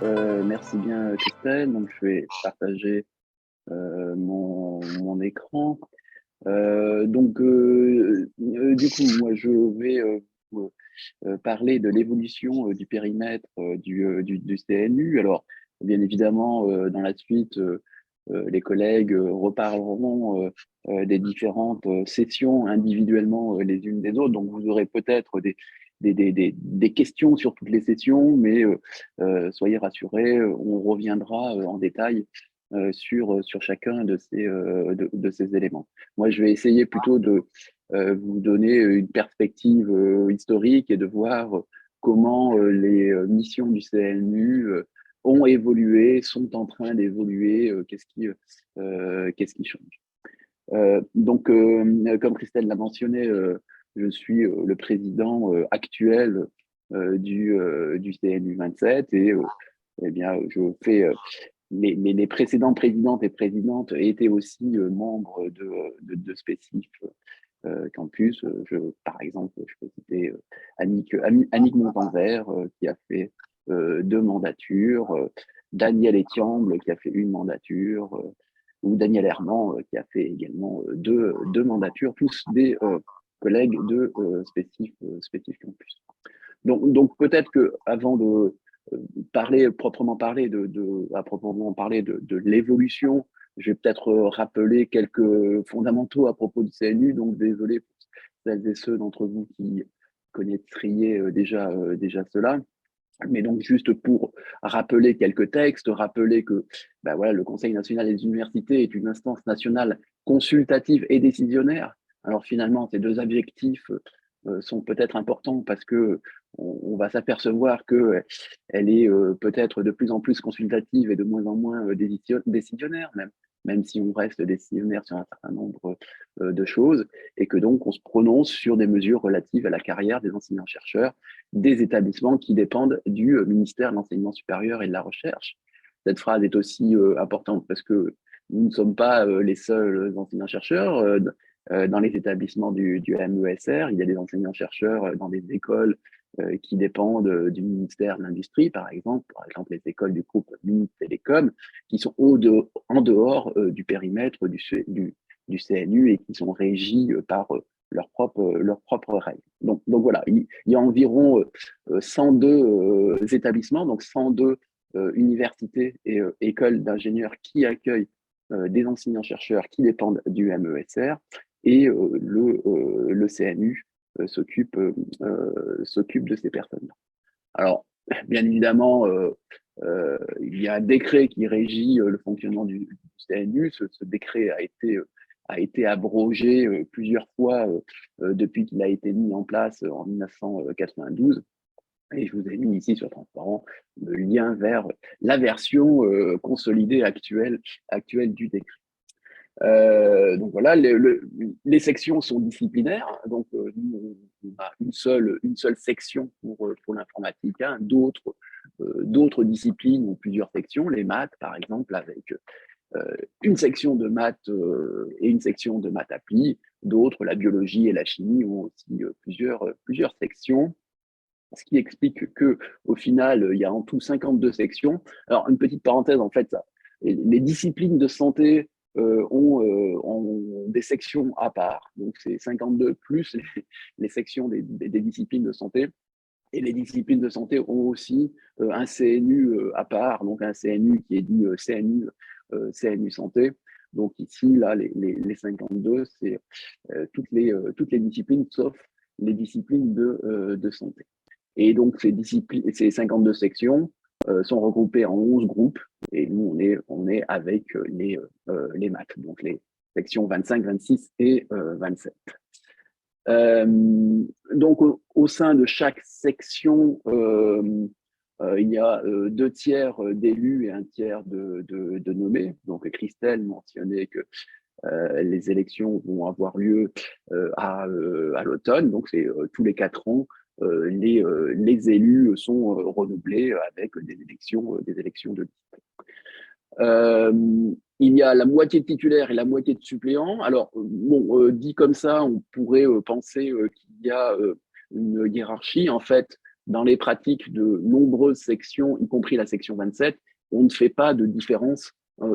Merci bien, Christelle. Donc, je vais partager mon écran. Du coup, moi, je vais vous, parler de l'évolution du périmètre du CNU. Alors, bien évidemment, dans la suite, les collègues reparleront des différentes sessions individuellement les unes des autres. Donc, vous aurez peut-être des questions sur toutes les sessions, mais soyez rassurés, on reviendra en détail sur chacun de ces éléments. Moi, je vais essayer plutôt de vous donner une perspective historique et de voir comment les missions du CNU ont évolué, sont en train d'évoluer, qu'est-ce qui change. Comme Christelle l'a mentionné, je suis le président actuel du CNU 27 et eh bien, je fais les précédentes présidentes et présidentes étaient aussi membres de Spécif Campus. Par exemple, je peux citer Annick Montanvert qui a fait 2 mandatures, Daniel Etiamble qui a fait 1 mandature, ou Daniel Herman qui a fait également deux mandatures, tous des collègues de Spécif Campus. Donc peut-être que avant de proprement parler à proprement parler de l'évolution, je vais peut-être rappeler quelques fondamentaux à propos du CNU. Donc désolé pour celles et ceux d'entre vous qui connaîtriez déjà cela. Mais donc, juste pour rappeler quelques textes, rappeler que ben voilà, le Conseil national des universités est une instance nationale consultative et décisionnaire. Alors finalement, ces deux objectifs sont peut-être importants parce que on va s'apercevoir qu'elle est peut-être de plus en plus consultative et de moins en moins décisionnaire, même si on reste décisionnaire sur un certain nombre de choses, et que donc on se prononce sur des mesures relatives à la carrière des enseignants-chercheurs des établissements qui dépendent du ministère de l'Enseignement supérieur et de la Recherche. Cette phrase est aussi importante parce que nous ne sommes pas les seuls enseignants-chercheurs dans les établissements du MESR. Il y a des enseignants-chercheurs dans des écoles qui dépendent du ministère de l'Industrie, par exemple les écoles du groupe Mines Télécom, qui sont en dehors du périmètre du CNU et qui sont régis par leurs propres règles. Donc voilà, il y a environ 102 établissements, donc 102 universités et écoles d'ingénieurs qui accueillent des enseignants-chercheurs qui dépendent du MESR, et le CNU s'occupe de ces personnes-là. Alors, bien évidemment, il y a un décret qui régit le fonctionnement du CNU. Ce décret a été abrogé plusieurs fois depuis qu'il a été mis en place en 1992. Et je vous ai mis ici sur Transparent le lien vers la version consolidée actuelle du décret. Donc voilà, les sections sont disciplinaires. Donc nous, on a une seule section pour l'informatique. Hein. D'autres disciplines ont plusieurs sections. Les maths, par exemple, avec une section de maths et une section de maths appli. D'autres, la biologie et la chimie, ont aussi plusieurs sections. Ce qui explique que au final, il y a en tout 52 sections. Alors, une petite parenthèse, en fait, les disciplines de santé ont des sections à part. Donc, c'est 52 plus les sections des disciplines de santé. Et les disciplines de santé ont aussi un CNU à part, donc un CNU qui est dit CNU Santé. Donc ici, là, les 52, c'est toutes les disciplines sauf les disciplines de santé. Et donc ces 52 sections sont regroupées en 11 groupes, et nous, on est avec les maths, donc les sections 25, 26 et 27. Donc, au sein de chaque section, il y a 2 tiers d'élus et 1 tiers de nommés. Donc, Christelle mentionnait que les élections vont avoir lieu à l'automne, donc c'est tous les 4 ans. Les élus sont renouvelés avec des élections de liste. Il y a la moitié de titulaires et la moitié de suppléants. Alors, bon, dit comme ça, on pourrait penser qu'il y a une hiérarchie. En fait, dans les pratiques de nombreuses sections, y compris la section 27, on ne fait pas de différence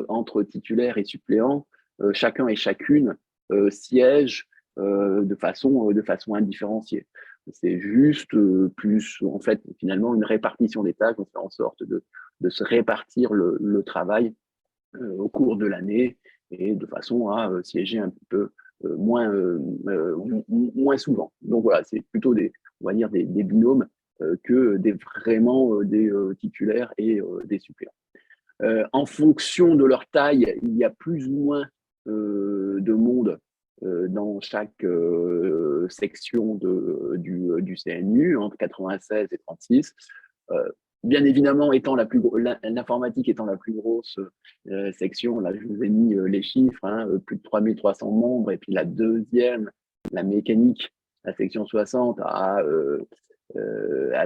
entre titulaires et suppléants. Chacun et chacune siège de façon indifférenciée. C'est juste plus, en fait, finalement, une répartition des tâches. On fait en sorte de se répartir le travail au cours de l'année et de façon à siéger un petit peu moins souvent. Donc voilà, c'est plutôt on va dire des binômes que vraiment des titulaires et des suppléants. En fonction de leur taille, il y a plus ou moins de monde dans chaque section du CNU, entre 96 et 36. Bien évidemment, l'informatique étant la plus grosse section, là je vous ai mis les chiffres, hein, plus de 3300 membres, et puis la deuxième, la mécanique, la section 60, à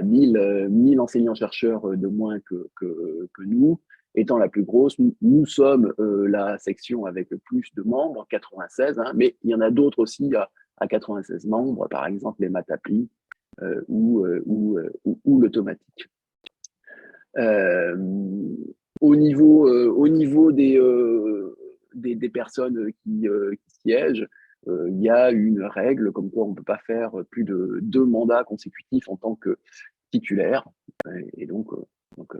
1000 enseignants-chercheurs de moins que nous, étant la plus grosse. Nous sommes la section avec le plus de membres, 96, hein, mais il y en a d'autres aussi à 96 membres, par exemple les maths appli ou l'automatique. Au niveau des personnes qui siègent, il y a une règle comme quoi on ne peut pas faire plus de 2 mandats consécutifs en tant que titulaire. Et donc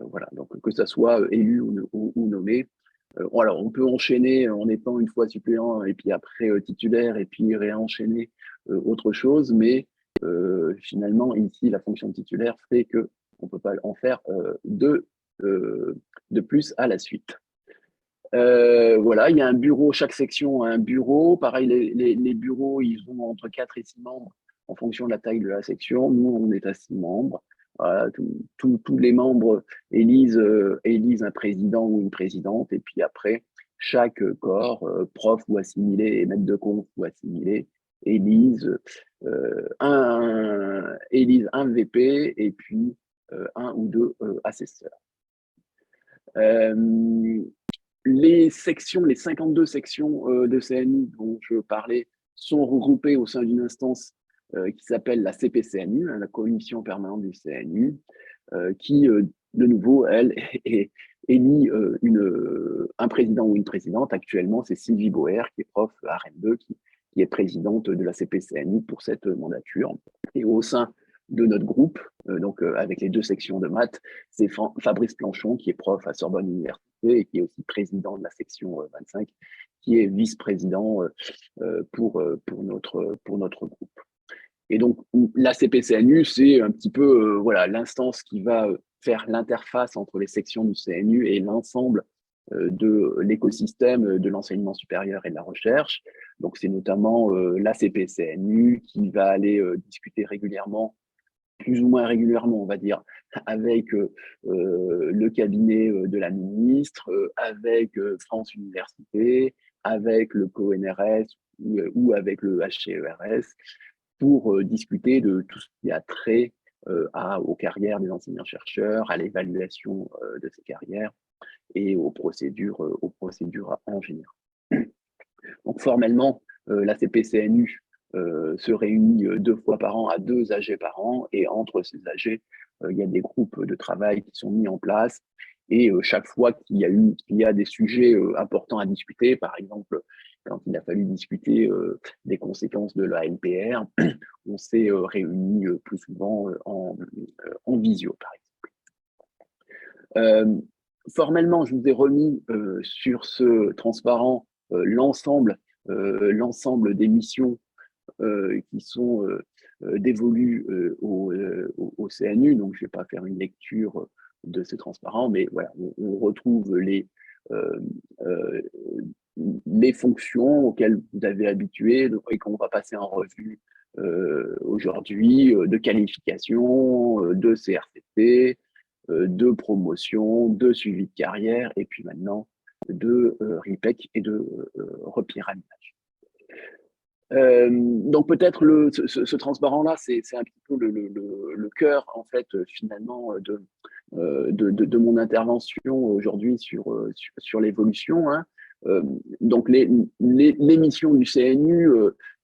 voilà, donc que ça soit élu ou nommé. Voilà, on peut enchaîner en étant une fois suppléant et puis après titulaire et puis réenchaîner autre chose, mais finalement ici la fonction de titulaire fait que on peut pas en faire de plus à la suite. Voilà, il y a un bureau, chaque section a un bureau. Pareil, les bureaux, ils ont entre 4 et 6 membres en fonction de la taille de la section. Nous, on est à 6 membres. Voilà, tous les membres élisent un président ou une présidente. Et puis après, chaque corps, prof ou assimilé et maître de conf ou assimilé, élisent un VP et puis un ou deux assesseurs. Les 52 sections de CNU dont je parlais sont regroupées au sein d'une instance qui s'appelle la CPCNU, hein, la Commission permanente du CNU, qui, de nouveau, elle, élit un président ou une présidente. Actuellement, c'est Sylvie Boer, qui est prof à Rennes 2, qui est présidente de la CPCNU pour cette mandature. Et au sein de notre groupe, donc avec les 2 sections de maths, c'est Fabrice Planchon, qui est prof à Sorbonne Université et qui est aussi président de la section 25, qui est vice-président pour notre groupe. Et donc, la CPCNU, c'est un petit peu voilà, l'instance qui va faire l'interface entre les sections du CNU et l'ensemble de l'écosystème de l'enseignement supérieur et de la recherche. Donc, c'est notamment la CPCNU qui va aller discuter régulièrement, plus ou moins régulièrement, on va dire, avec le cabinet de la ministre, avec France Université, avec le CONRS ou avec le HCERS, pour discuter de tout ce qui a trait aux carrières des enseignants-chercheurs, à l'évaluation de ces carrières et aux procédures en général. Donc formellement, la CPCNU se réunit 2 fois par an à 2 AG par an, et entre ces AG, il y a des groupes de travail qui sont mis en place, et chaque fois qu'il y a des sujets importants à discuter, par exemple, quand il a fallu discuter des conséquences de la LPR, on s'est réunis plus souvent en visio, par exemple. Formellement, je vous ai remis sur ce transparent l'ensemble des missions qui sont dévolues au CNU. Donc, je ne vais pas faire une lecture de ces transparents, mais voilà, on retrouve les fonctions auxquelles vous avez habitué et qu'on va passer en revue aujourd'hui, de qualification, de CRCT, de promotion, de suivi de carrière, et puis maintenant de RIPEC et de repyramidage. Donc peut-être ce transparent-là, c'est un petit peu le cœur, en fait, finalement, de mon intervention aujourd'hui sur l'évolution. Hein. Donc les missions du CNU,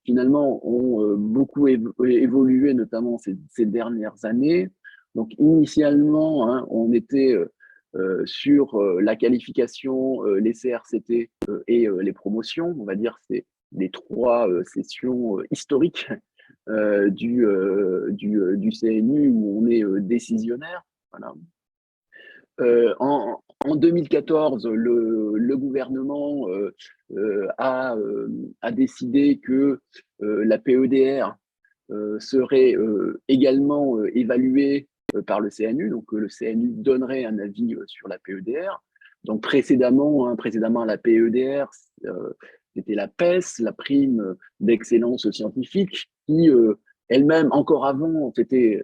finalement, ont beaucoup évolué, notamment ces dernières années. Donc, initialement, hein, on était sur la qualification, les CRCT et les promotions. On va dire c'est les trois sessions historiques du CNU où on est décisionnaire. Voilà. En 2014, le gouvernement a décidé que la PEDR serait également évaluée par le CNU, donc le CNU donnerait un avis sur la PEDR. Donc précédemment, précédemment à la PEDR, c'était la PES, la prime d'excellence scientifique, qui elle-même, encore avant, c'était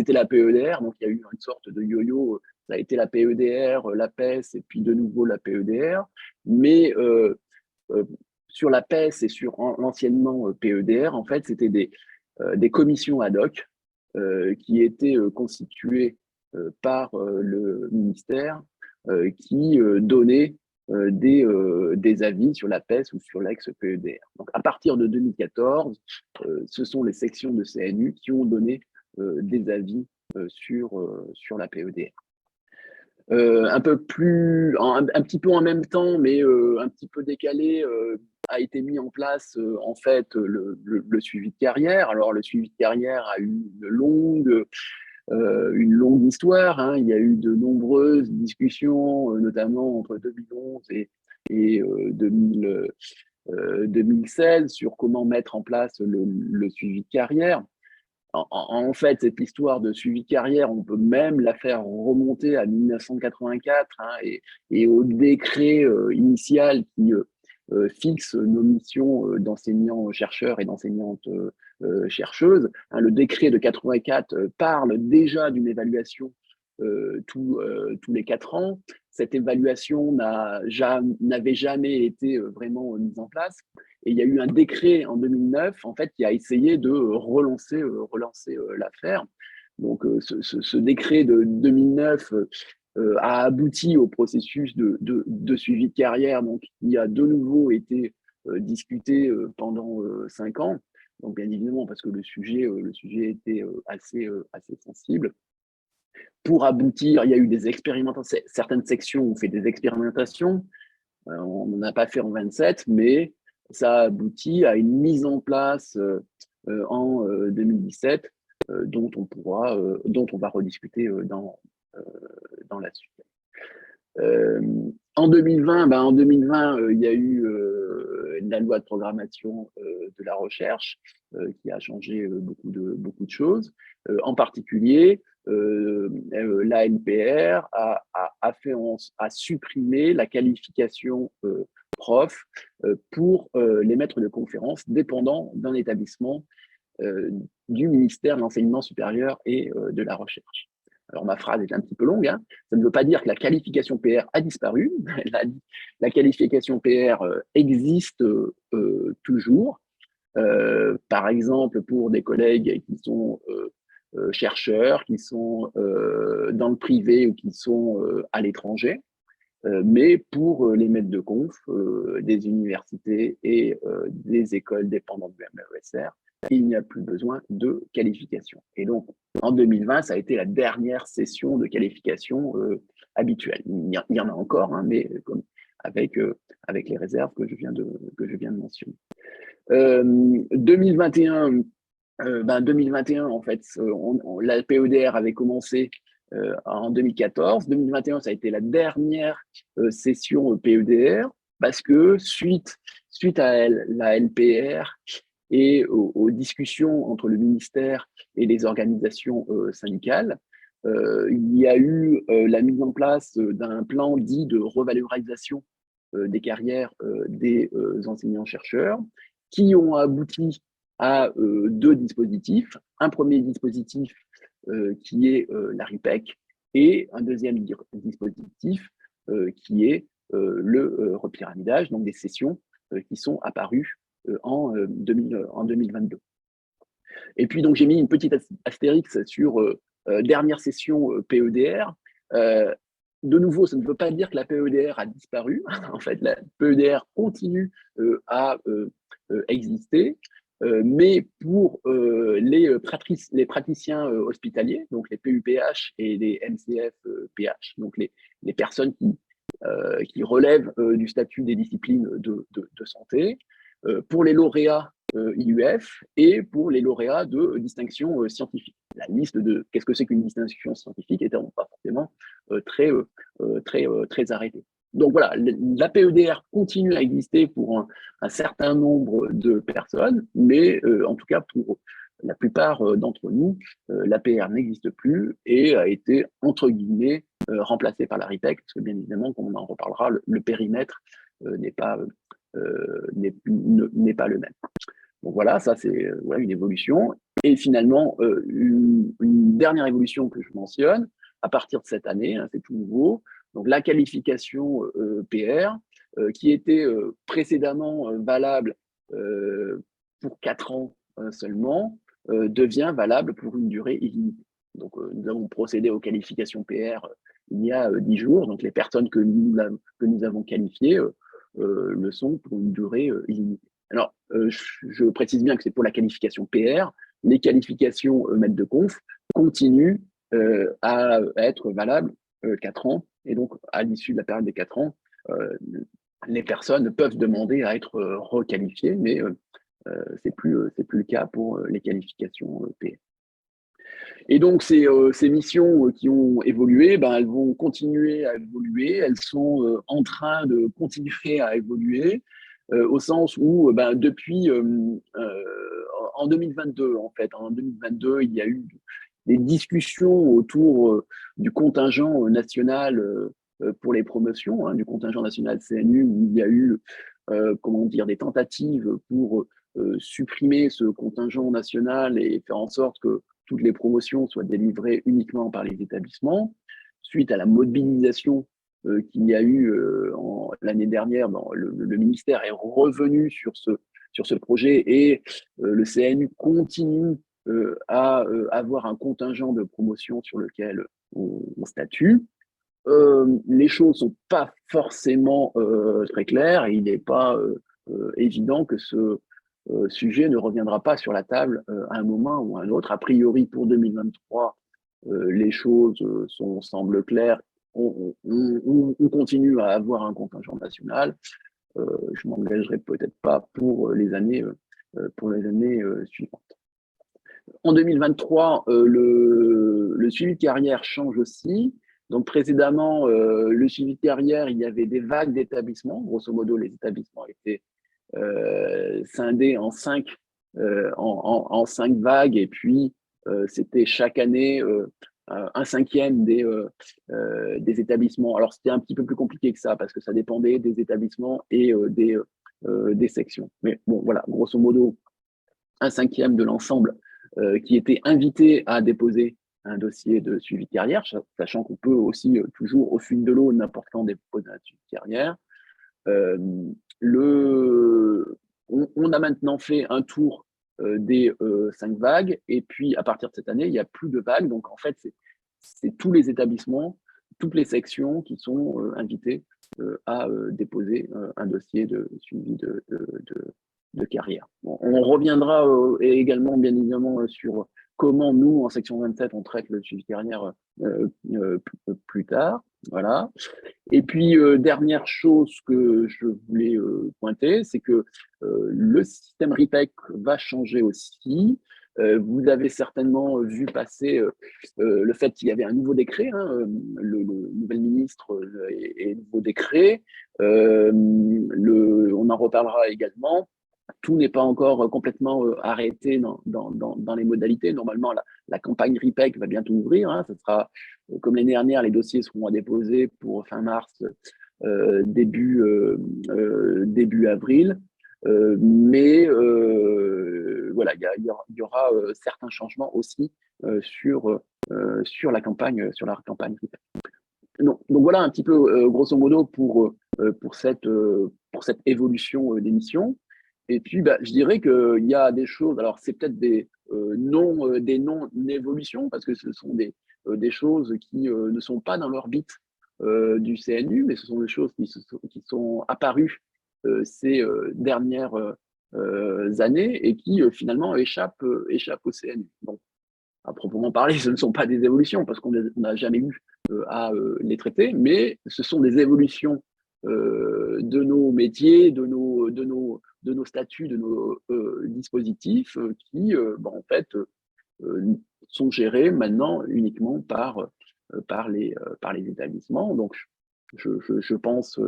la PEDR, donc il y a eu une sorte de yo-yo, ça a été la PEDR, la PES, et puis de nouveau la PEDR, mais sur la PES et sur l'anciennement PEDR, en fait, c'était des commissions ad hoc qui étaient constituées par le ministère qui donnaient des avis sur la PES ou sur l'ex-PEDR. Donc, à partir de 2014, ce sont les sections de CNU qui ont donné des avis sur la PEDR. Un petit peu en même temps, mais un petit peu décalé, a été mis en place en fait le suivi de carrière. Alors le suivi de carrière a eu une longue histoire, hein. Il y a eu de nombreuses discussions, notamment entre 2011 et 2016, sur comment mettre en place le suivi de carrière. En fait, cette histoire de suivi de carrière, on peut même la faire remonter à 1984 hein, et au décret initial qui fixe nos missions d'enseignants-chercheurs et d'enseignantes-chercheuses. Hein, le décret de 84 parle déjà d'une évaluation tous les 4 ans. Cette évaluation n'avait jamais été vraiment mise en place. Et il y a eu un décret en 2009 en fait, qui a essayé de relancer l'affaire. Donc, ce décret de 2009 a abouti au processus de suivi de carrière, donc, qui a de nouveau été discuté pendant 5 ans. Donc, bien évidemment, parce que le sujet était assez sensible. Pour aboutir, il y a eu des expérimentations. Certaines sections ont fait des expérimentations. On n'en a pas fait en 27, mais ça a abouti à une mise en place en 2017 dont on va rediscuter dans la suite. En 2020, il y a eu la loi de programmation de la recherche qui a changé beaucoup de choses. En particulier, la LPR a supprimé la qualification prof pour les maîtres de conférences dépendant d'un établissement du ministère de l'Enseignement supérieur et de la Recherche. Alors, ma phrase est un petit peu longue. Hein. Ça ne veut pas dire que la qualification PR a disparu. La qualification PR existe toujours. Par exemple, pour des collègues qui sont chercheurs, qui sont dans le privé ou qui sont à l'étranger. Mais pour les maîtres de conf des universités et des écoles dépendantes du MEESR, il n'y a plus besoin de qualification. Et donc, en 2020, ça a été la dernière session de qualification habituelle. Il y en a encore, hein, mais avec les réserves que je viens de mentionner. 2021, en fait, la PEDR avait commencé en 2014. 2021, ça a été la dernière session PEDR parce que suite à la LPR et aux discussions entre le ministère et les organisations syndicales, il y a eu la mise en place d'un plan dit de revalorisation des carrières des enseignants-chercheurs qui ont abouti à 2 dispositifs. Un premier dispositif qui est la RIPEC et un deuxième dispositif qui est le repyramidage, donc des sessions qui sont apparues en 2022. Et puis, donc, j'ai mis une petite astérix sur dernière session PEDR. De nouveau, ça ne veut pas dire que la PEDR a disparu. En fait, la PEDR continue à exister. mais pour les praticiens hospitaliers, donc les PUPH et les MCF-PH, donc les personnes qui relèvent du statut des disciplines de santé, pour les lauréats IUF et pour les lauréats de distinction scientifique. La liste de qu'est-ce que c'est qu'une distinction scientifique était pas forcément très arrêtée. Donc voilà, la PEDR continue à exister pour un certain nombre de personnes, mais en tout cas pour la plupart d'entre nous, l'APR n'existe plus et a été, entre guillemets, remplacée par la RIPEC, parce que bien évidemment, comme on en reparlera, le périmètre n'est pas le même. Donc voilà, ça c'est une évolution. Et finalement, une dernière évolution que je mentionne, à partir de cette année, hein, c'est tout nouveau, donc la qualification PR, qui était précédemment valable pour 4 ans seulement, devient valable pour une durée illimitée. Donc nous avons procédé aux qualifications PR il y a 10 jours, donc les personnes que nous avons qualifiées le sont pour une durée illimitée. Alors, je précise bien que c'est pour la qualification PR. Les qualifications maître de conf continuent à être valables 4 ans. Et donc, à l'issue de la période des 4 ans, les personnes peuvent demander à être requalifiées, mais c'est plus le cas pour les qualifications PR. Et donc, ces missions qui ont évolué, elles vont continuer à évoluer. Elles sont en train de continuer à évoluer au sens où, depuis en 2022, en fait, en 2022, il y a eu des discussions autour du contingent national pour les promotions, hein, du contingent national CNU, où il y a eu, des tentatives pour supprimer ce contingent national et faire en sorte que toutes les promotions soient délivrées uniquement par les établissements. Suite à la mobilisation qu'il y a eu l'année dernière, le ministère est revenu sur ce projet et le CNU continue à avoir un contingent de promotion sur lequel on statue. Les choses ne sont pas forcément très claires et il n'est pas évident que ce sujet ne reviendra pas sur la table à un moment ou à un autre. A priori, pour 2023, les choses semblent claires. On continue à avoir un contingent national. Je ne m'engagerai peut-être pas pour les années suivantes. En 2023, le suivi de carrière change aussi. Donc précédemment, le suivi de carrière, il y avait des vagues d'établissements. Grosso modo, les établissements étaient scindés en 5 vagues et puis c'était chaque année un cinquième des établissements. Alors c'était un petit peu plus compliqué que ça parce que ça dépendait des établissements et des sections. Mais bon, voilà, grosso modo, un cinquième de l'ensemble qui était invité à déposer un dossier de suivi de carrière, sachant qu'on peut aussi toujours, au fil de l'eau, n'importe quand déposer un suivi de carrière. On a maintenant fait un tour des 5 vagues, et puis à partir de cette année, il n'y a plus de vagues. Donc en fait, c'est tous les établissements, toutes les sections qui sont invités à déposer un dossier de suivi de carrière. Bon, on reviendra également, bien évidemment, sur comment nous, en section 27, on traite le suivi de carrière plus tard. Voilà. Et puis, dernière chose que je voulais pointer, c'est que le système RIPEC va changer aussi. Vous avez certainement vu passer le fait qu'il y avait un nouveau décret, hein, le nouvel ministre et nouveau décret. On en reparlera également. Tout n'est pas encore complètement arrêté dans les modalités. Normalement, la campagne RIPEC va bientôt ouvrir. Hein. Ce sera, comme l'année dernière, les dossiers seront à déposer pour fin mars, début avril. Mais voilà, il y aura certains changements aussi sur la campagne RIPEC. Donc voilà un petit peu, grosso modo, pour cette évolution des missions. Et puis, je dirais qu'il y a des choses, alors c'est peut-être des non-évolutions, parce que ce sont des choses qui ne sont pas dans l'orbite du CNU, mais ce sont des choses qui sont apparues ces dernières années et qui finalement échappent au CNU. Donc, à proprement parler, ce ne sont pas des évolutions parce qu'on n'a jamais eu à les traiter, mais ce sont des évolutions de nos métiers, de nos statuts, de nos dispositifs qui, en fait, sont gérés maintenant uniquement par les établissements. Donc, je pense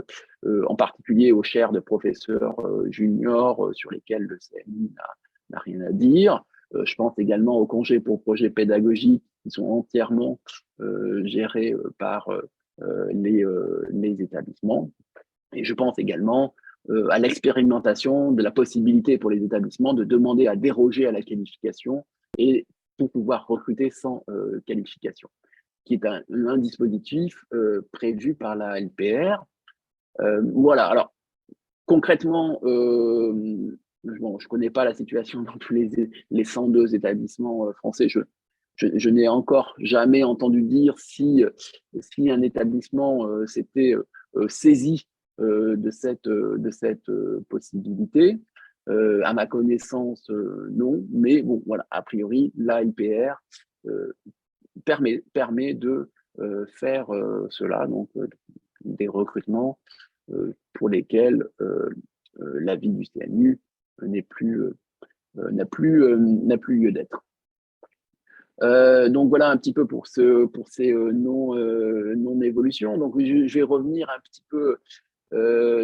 en particulier aux chaires de professeurs juniors sur lesquels le CNU n'a rien à dire. Je pense également aux congés pour projets pédagogiques qui sont entièrement gérés par les établissements. Et je pense également à l'expérimentation de la possibilité pour les établissements de demander à déroger à la qualification et pour pouvoir recruter sans qualification, qui est un dispositif prévu par la LPR. Voilà, alors concrètement, bon, je ne connais pas la situation dans tous les 102 établissements français. Je n'ai encore jamais entendu dire si un établissement s'était saisi de cette possibilité. À ma connaissance, non. Mais bon, voilà, a priori, la LPR permet de faire cela, donc des recrutements pour lesquels l'avis du CNU n'a plus lieu d'être. Donc voilà un petit peu pour ces non-évolutions. Donc je vais revenir un petit peu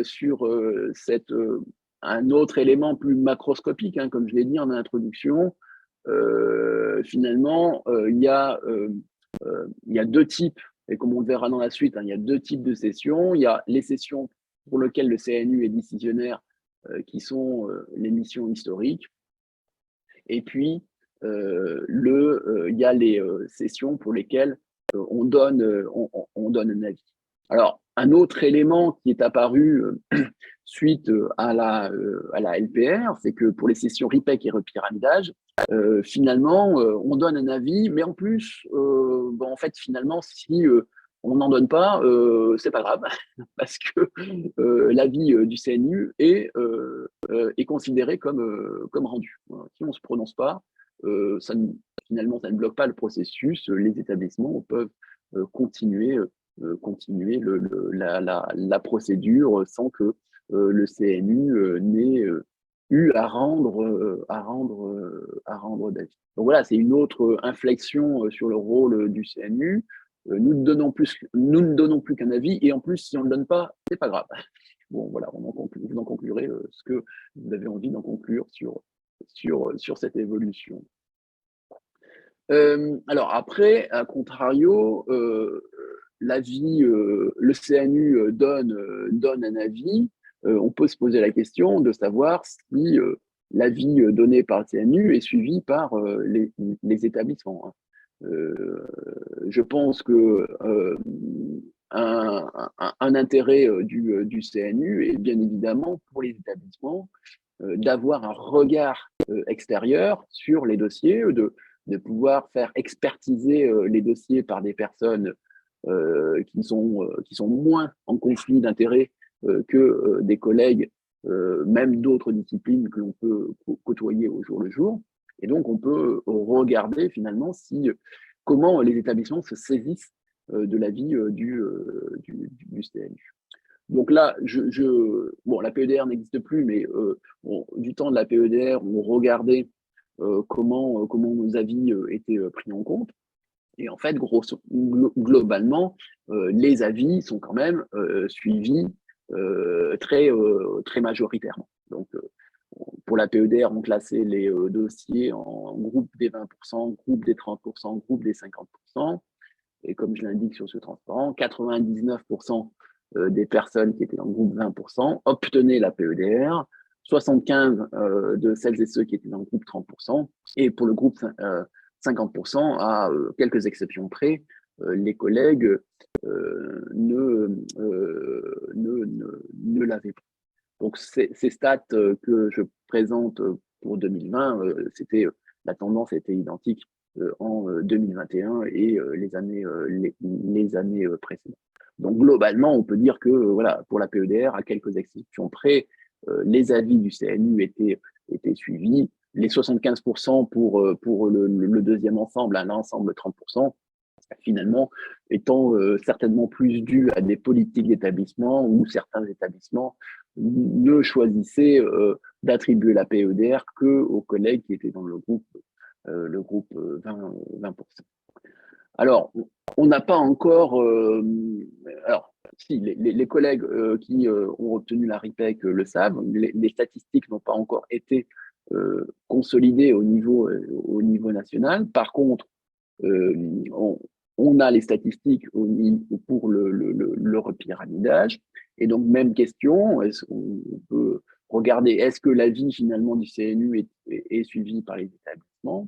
sur un autre élément plus macroscopique, hein, comme je l'ai dit en introduction. Finalement, il y a deux types, et comme on le verra dans la suite, hein, il y a deux types de sessions. Il y a les sessions pour lesquelles le CNU est décisionnaire, qui sont les missions historiques. Et puis, il y a les sessions pour lesquelles on donne un avis. Alors, un autre élément qui est apparu suite à la LPR, c'est que pour les sessions RIPEC et repyramidage, finalement, on donne un avis, mais en plus, en fait, finalement, si on n'en donne pas, c'est pas grave, parce que l'avis du CNU est considéré comme rendu. Voilà. Si on ne se prononce pas, finalement, ça ne bloque pas le processus. Les établissements peuvent continuer la procédure sans que le CNU n'ait eu à rendre d'avis. Donc voilà, c'est une autre inflexion sur le rôle du CNU. Nous ne donnons plus qu'un avis, et en plus, si on ne le donne pas, c'est pas grave. Bon, voilà, vous en conclurez ce que vous avez envie d'en conclure sur cette évolution. Alors après, à contrario, l'avis, le CNU donne un avis. On peut se poser la question de savoir si l'avis donné par le CNU est suivi par les établissements, hein. Je pense que un intérêt du CNU est bien évidemment pour les établissements d'avoir un regard extérieur sur les dossiers, de pouvoir faire expertiser les dossiers par des personnes qui sont moins en conflit d'intérêts que des collègues, même d'autres disciplines que l'on peut côtoyer au jour le jour. Et donc, on peut regarder finalement comment les établissements se saisissent de l'avis du CNU. Donc là, la PEDR n'existe plus, mais du temps de la PEDR, on regardait comment nos avis étaient pris en compte. Et en fait, globalement, les avis sont quand même suivis très majoritairement. Donc, pour la PEDR, on classait les dossiers en groupe des 20%, groupe des 30%, groupe des 50%. Et comme je l'indique sur ce transparent, 99% des personnes qui étaient dans le groupe 20% obtenaient la PEDR, 75% de celles et ceux qui étaient dans le groupe 30%, et pour le groupe 50%, à quelques exceptions près, les collègues ne l'avaient pas. Donc, ces stats que je présente pour 2020, la tendance était identique en 2021 et les années précédentes. Donc, globalement, on peut dire que voilà, pour la PEDR, à quelques exceptions près, les avis du CNU étaient suivis. Les 75% pour le deuxième ensemble, un ensemble 30%, finalement, étant certainement plus dû à des politiques d'établissement où certains établissements ne choisissaient d'attribuer la PEDR qu'aux collègues qui étaient dans le groupe 20%. Alors, on n'a pas encore. Alors, si, les collègues qui ont obtenu la RIPEC le savent, les statistiques n'ont pas encore été consolidées au niveau national. Par contre, on a les statistiques pour le repyramidage. Et donc, même question, on peut regarder, est-ce que l'avis finalement du CNU est suivi par les établissements?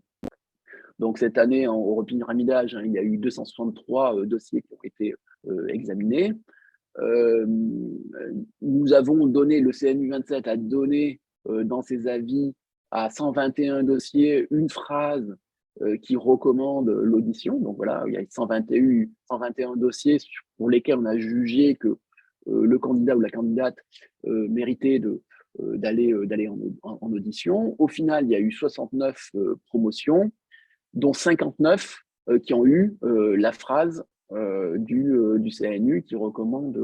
Donc, cette année, au repyramidage, il y a eu 263 dossiers qui ont été examinés. Nous avons donné, le CNU 27 a donné dans ses avis à 121 dossiers une phrase qui recommande l'audition. Donc voilà, il y a 121 dossiers pour lesquels on a jugé que le candidat ou la candidate méritait d'aller en audition. Au final, il y a eu 69 promotions, dont 59 qui ont eu la phrase du CNU qui recommande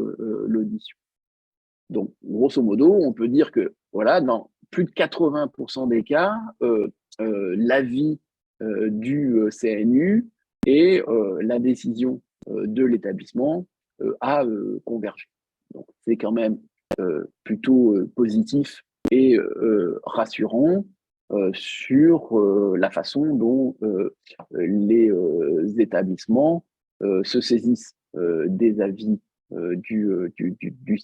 l'audition. Donc, grosso modo, on peut dire que voilà, dans plus de 80% des cas, l'avis du CNU et la décision de l'établissement a convergé. Donc, c'est quand même plutôt positif et rassurant sur la façon dont les établissements se saisissent des avis du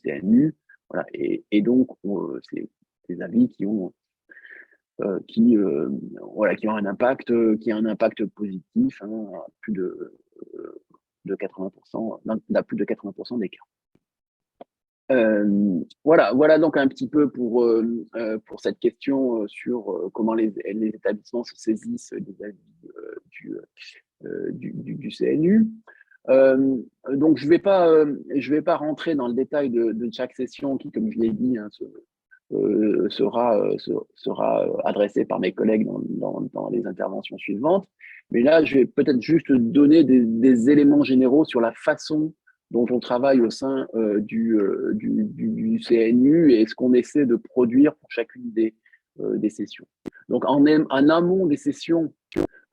CNU. Voilà. Et donc, c'est des avis qui ont un impact positif, hein, à plus de 80%, dans plus de 80% des cas. Voilà donc un petit peu pour cette question sur comment les établissements se saisissent des avis du CNU. Donc je vais pas rentrer dans le détail de chaque session qui, comme je l'ai dit, hein, sera adressée par mes collègues dans les interventions suivantes. Mais là, je vais peut-être juste donner des éléments généraux sur la façon dont on travaille au sein du CNU et ce qu'on essaie de produire pour chacune des sessions. Donc, en amont des sessions,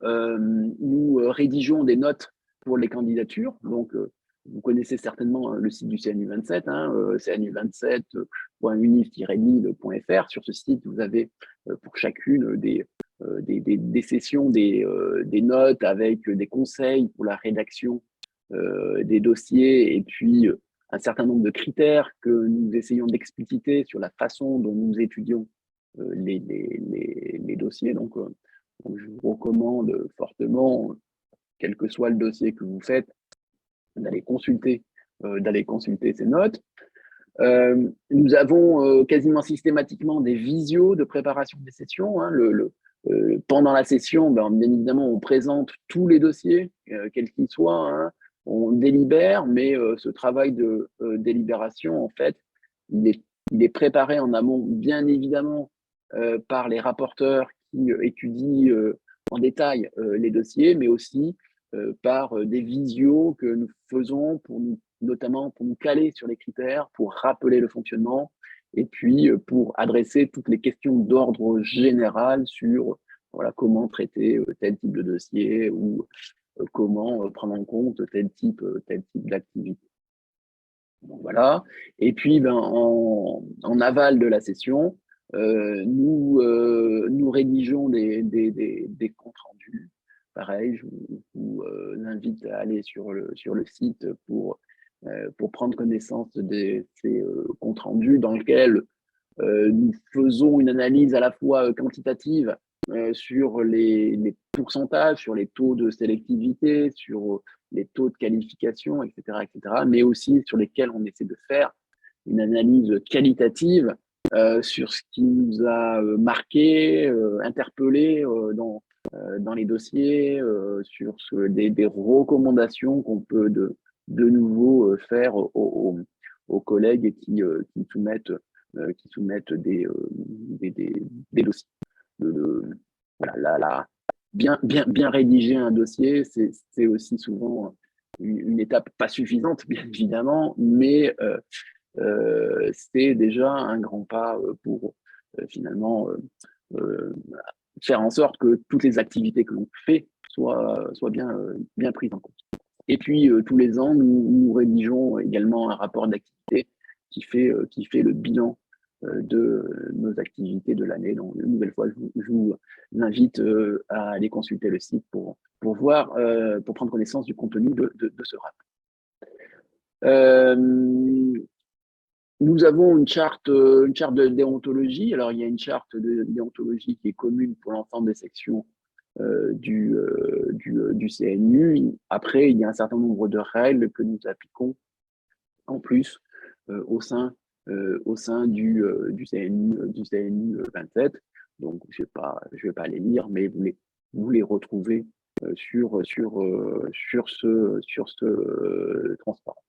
nous rédigeons des notes pour les candidatures. Donc, vous connaissez certainement le site du CNU 27, cnu27.unif-lille.fr. Sur ce site, vous avez pour chacune des sessions, des notes avec des conseils pour la rédaction des dossiers et puis un certain nombre de critères que nous essayons d'expliciter sur la façon dont nous étudions les dossiers. Donc, je vous recommande fortement, quel que soit le dossier que vous faites, d'aller consulter ces notes. Nous avons quasiment systématiquement des visios de préparation des sessions. Hein. Pendant la session, bien évidemment, on présente tous les dossiers, quels qu'ils soient. Hein. On délibère, mais ce travail de délibération, en fait, il est préparé en amont, bien évidemment, par les rapporteurs qui étudient en détail les dossiers, mais aussi par des visios que nous faisons notamment pour nous caler sur les critères, pour rappeler le fonctionnement et puis pour adresser toutes les questions d'ordre général sur comment traiter tel type de dossier ou comment prendre en compte tel type d'activité. Donc, voilà. Et puis, en aval de la session, nous rédigeons des comptes rendus. Pareil, je vous invite à aller sur le site pour prendre connaissance de ces comptes rendus dans lesquels nous faisons une analyse à la fois quantitative sur les pourcentages, sur les taux de sélectivité, sur les taux de qualification, etc., mais aussi sur lesquels on essaie de faire une analyse qualitative sur ce qui nous a marqué, interpellé dans les dossiers, sur des recommandations qu'on peut de nouveau faire aux collègues qui soumettent qui soumettent des dossiers. Voilà, bien rédiger un dossier, c'est aussi souvent une étape pas suffisante, bien évidemment, mais c'est déjà un grand pas pour finalement faire en sorte que toutes les activités que l'on fait soient bien prises en compte. Et puis, tous les ans, nous rédigeons également un rapport d'activité qui fait le bilan de nos activités de l'année. Donc, une nouvelle fois, je vous invite à aller consulter le site pour voir, pour prendre connaissance du contenu de ce rapport. Nous avons une charte de déontologie. Alors, il y a une charte de déontologie qui est commune pour l'ensemble des sections du CNU. Après, il y a un certain nombre de règles que nous appliquons en plus au sein du CNU 27. Donc, je vais pas les lire, mais vous les retrouvez sur ce transparent.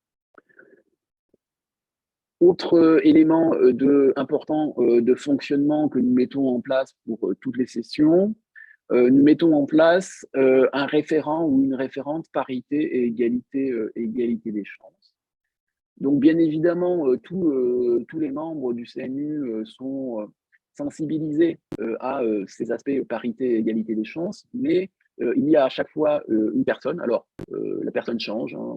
Autre élément important de fonctionnement que nous mettons en place pour toutes les sessions, nous mettons en place un référent ou une référente parité et égalité des chances. Donc, bien évidemment, tous les membres du CNU sont sensibilisés à ces aspects parité et égalité des chances, mais il y a à chaque fois une personne. Alors, la personne change, hein,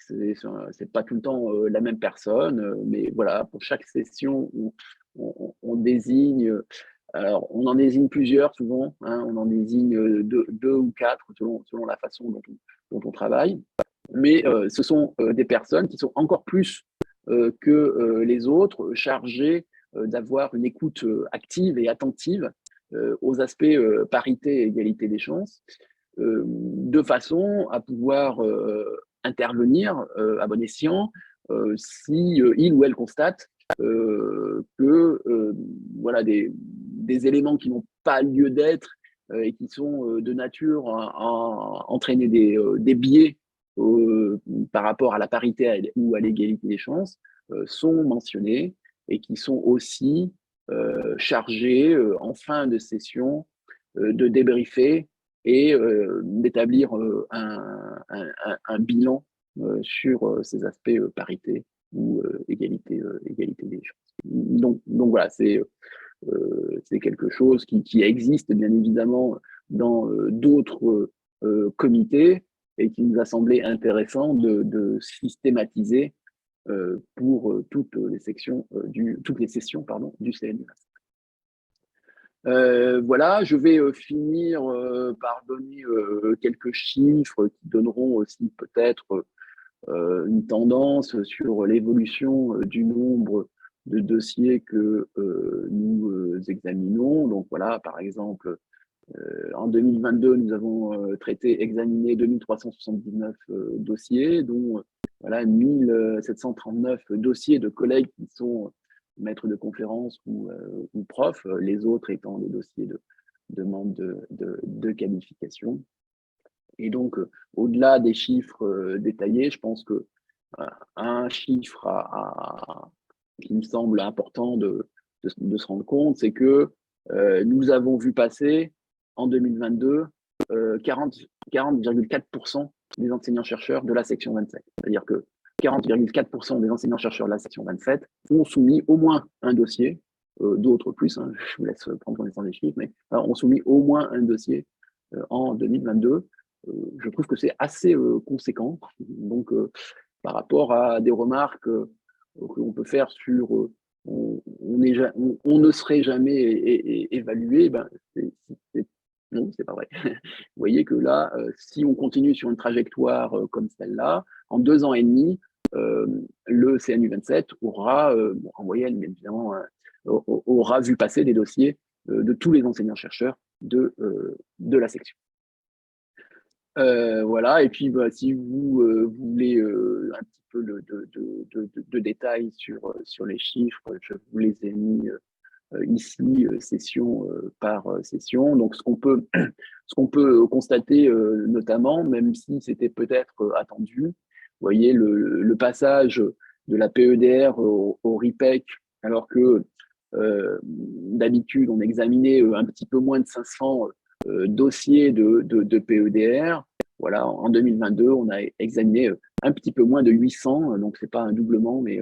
c'est pas tout le temps la même personne, mais voilà, pour chaque session, on désigne. Alors, on en désigne plusieurs souvent, hein, on en désigne deux ou quatre selon la façon dont on travaille. Mais ce sont des personnes qui sont encore plus que les autres chargées d'avoir une écoute active et attentive aux aspects parité et égalité des chances, de façon à pouvoir intervenir à bon escient si il ou elle constate que voilà, des éléments qui n'ont pas lieu d'être et qui sont de nature à entraîner des biais par rapport à la parité ou à l'égalité des chances sont mentionnés et qui sont aussi chargés en fin de session de débriefer et d'établir un bilan sur ces aspects parité ou égalité des chances. Donc voilà, c'est quelque chose qui existe bien évidemment dans d'autres comités et qui nous a semblé intéressant de systématiser pour toutes les sessions du CNU. Voilà, je vais finir par donner quelques chiffres qui donneront aussi peut-être une tendance sur l'évolution du nombre de dossiers que nous examinons. Donc voilà, par exemple, en 2022, nous avons examiné 2379 dossiers, dont voilà, 1739 dossiers de collègues qui sont maîtres de conférences ou profs, les autres étant des dossiers de demande de qualification. Et donc, au-delà des chiffres détaillés, je pense que un chiffre qui me semble important de se rendre compte, c'est que nous avons vu passer en 2022 40,4% des enseignants-chercheurs de la section 27. C'est-à-dire que 40,4% des enseignants-chercheurs de la section 27 ont soumis au moins un dossier, d'autres plus, hein, je vous laisse prendre connaissance des chiffres, mais ont soumis au moins un dossier en 2022. Je trouve que c'est assez conséquent. Donc, par rapport à des remarques qu'on peut faire sur on ne serait jamais évalué, ben, non, c'est pas vrai. Vous voyez que là, si on continue sur une trajectoire comme celle-là, en 2 ans et demi, le CNU 27 aura, en moyenne, bien évidemment, aura vu passer des dossiers de tous les enseignants-chercheurs de la section. Voilà, et puis si vous voulez un petit peu de détails sur les chiffres, je vous les ai mis ici, session par session. Donc, ce qu'on peut constater notamment, même si c'était peut-être attendu, vous voyez le passage de la PEDR au RIPEC alors que d'habitude, on examinait un petit peu moins de 500 dossiers de PEDR. Voilà, en 2022, on a examiné un petit peu moins de 800, donc c'est pas un doublement, mais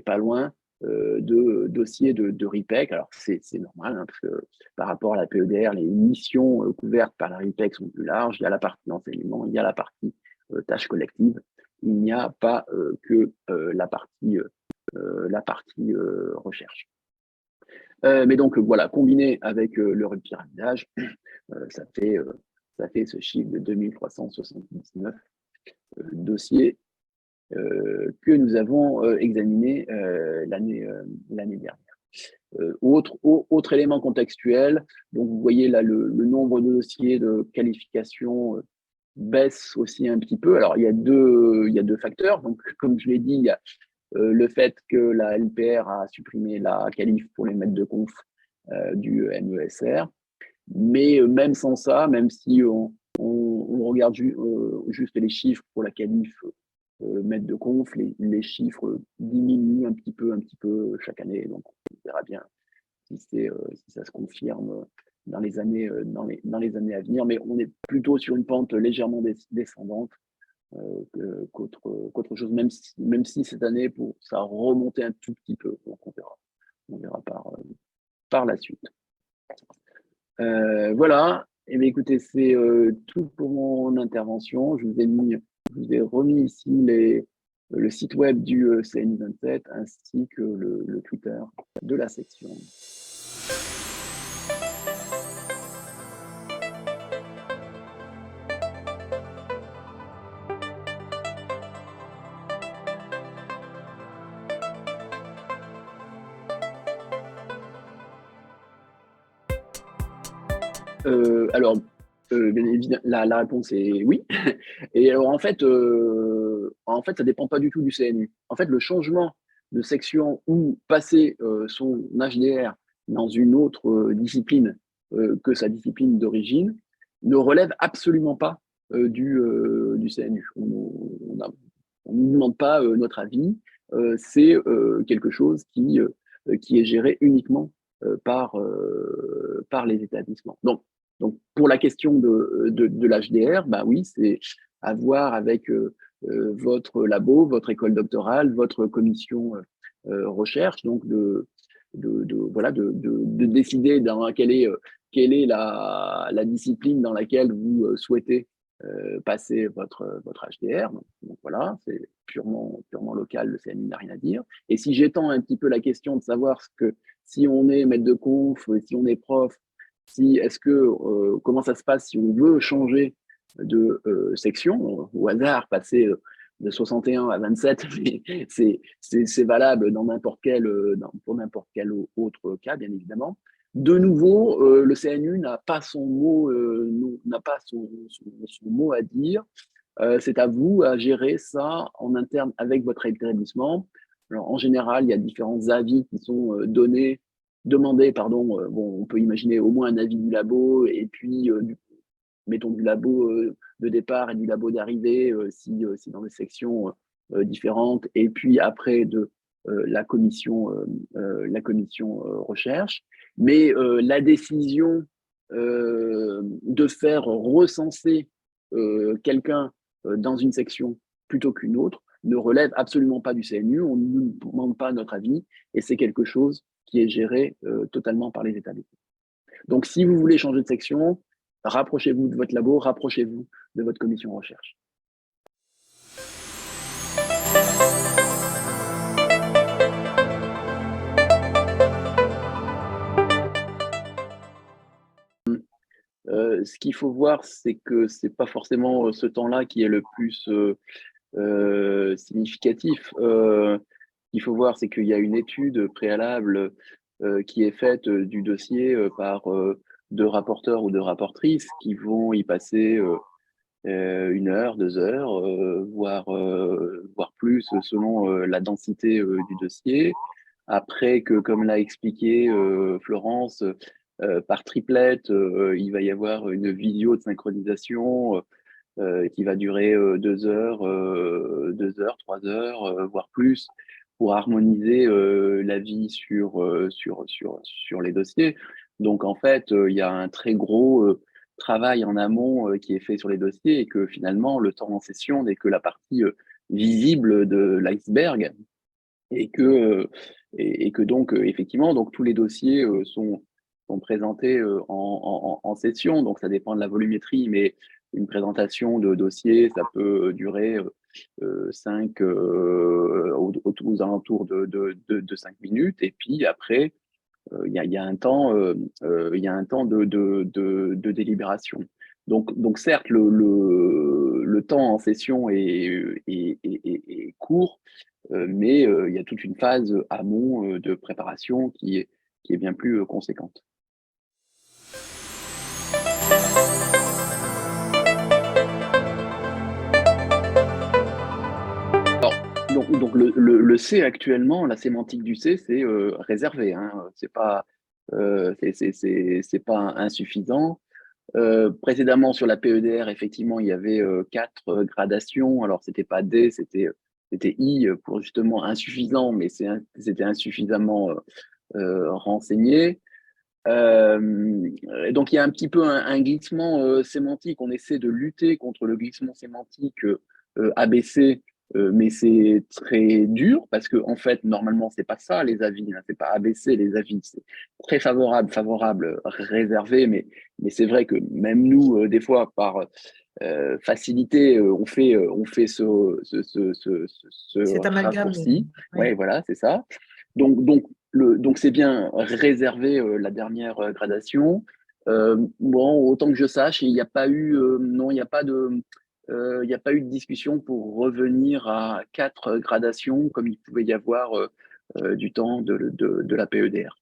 pas loin, de dossiers de RIPEC. Alors c'est normal, hein, parce que par rapport à la PEDR, les missions couvertes par la RIPEC sont plus larges. Il y a la partie enseignement, il y a la partie tâches collectives. Il n'y a pas que la partie recherche. Mais donc voilà, combiné avec le pyramidage, ça fait ce chiffre de 2379 dossiers que nous avons examinés l'année dernière. Autre élément contextuel, donc vous voyez là le nombre de dossiers de qualification baisse aussi un petit peu. Alors il y a deux facteurs. Donc comme je l'ai dit, il y a le fait que la LPR a supprimé la qualif pour les maîtres de conf du MESR. Mais même sans ça, même si on regarde juste les chiffres pour la qualif maître de conf, les chiffres diminuent un petit peu chaque année. Donc on verra bien si ça se confirme dans les années à venir. Mais on est plutôt sur une pente légèrement descendante qu'autre chose, même si cette année, ça a remonté un tout petit peu. Donc on verra par la suite. Voilà. Et bien, écoutez, c'est tout pour mon intervention. Je vous ai remis ici le site web du CNU27 ainsi que le Twitter de la section. Alors, bien évidemment, la réponse est oui. Et alors, en fait, ça dépend pas du tout du CNU. En fait, le changement de section ou passer son HDR dans une autre discipline que sa discipline d'origine ne relève absolument pas du CNU. On ne nous demande pas notre avis. C'est quelque chose qui est géré uniquement par les établissements. Donc, pour la question de l'HDR, bah oui, c'est à voir avec votre labo, votre école doctorale, votre commission recherche, donc de décider quelle est la discipline dans laquelle vous souhaitez passer votre HDR. Donc voilà, c'est purement local, le CNU n'a rien à dire. Et si j'étends un petit peu la question de savoir si on est maître de conf, si on est prof, comment ça se passe si on veut changer de section, au hasard, passer de 61 à 27, mais c'est valable pour n'importe quel autre cas, bien évidemment. De nouveau, le CNU n'a pas son mot à dire. C'est à vous à gérer ça en interne avec votre établissement. Alors, en général, il y a différents avis qui sont demandés, pardon. Bon, on peut imaginer au moins un avis du labo et puis mettons du labo de départ et du labo d'arrivée si dans des sections différentes, et puis après de la commission recherche. Mais la décision de faire recenser quelqu'un dans une section plutôt qu'une autre ne relève absolument pas du CNU, on ne nous demande pas notre avis, et c'est quelque chose qui est géré totalement par les établissements. Donc, si vous voulez changer de section, rapprochez-vous de votre labo, rapprochez-vous de votre commission recherche. Ce qu'il faut voir, c'est que ce n'est pas forcément ce temps-là qui est le plus significatif. Il faut voir, c'est qu'il y a une étude préalable qui est faite du dossier par deux rapporteurs ou deux rapportrices qui vont y passer 1 heure, 2 heures, voire plus selon la densité du dossier. Après que, comme l'a expliqué Florence, par triplette, il va y avoir une vidéo de synchronisation qui va durer 2 heures, 3 heures, voire plus, pour harmoniser la vie sur les dossiers. Donc en fait, il y a un très gros travail en amont qui est fait sur les dossiers et que finalement, le temps en session n'est que la partie visible de l'iceberg et que donc effectivement donc tous les dossiers sont présentés en session, donc ça dépend de la volumétrie, mais une présentation de dossier ça peut durer 5 aux alentours de 5 minutes et puis après il y a un temps il y a un temps de délibération. Donc certes le temps en session est court, mais il y a toute une phase amont de préparation qui est bien plus conséquente. Donc le C actuellement, la sémantique du C, c'est réservé. Hein, c'est pas insuffisant. Précédemment sur la PEDR, effectivement, il y avait 4 gradations. Alors c'était pas D, c'était I pour justement insuffisant, mais c'était insuffisamment renseigné. Donc il y a un petit peu un glissement sémantique. On essaie de lutter contre le glissement sémantique ABC, mais c'est très dur parce que en fait normalement c'est pas ça les avis, hein, c'est pas ABC les avis, c'est très favorable, favorable, réservé, mais c'est vrai que même nous des fois par facilité on fait ce Cet amalgame. raccourci. Oui. Ouais, voilà, c'est ça. Donc c'est bien réservé la dernière gradation. Bon, autant que je sache, il n'y a pas eu, non, il n'y a pas eu de discussion pour revenir à 4 gradations comme il pouvait y avoir du temps de la PEDR.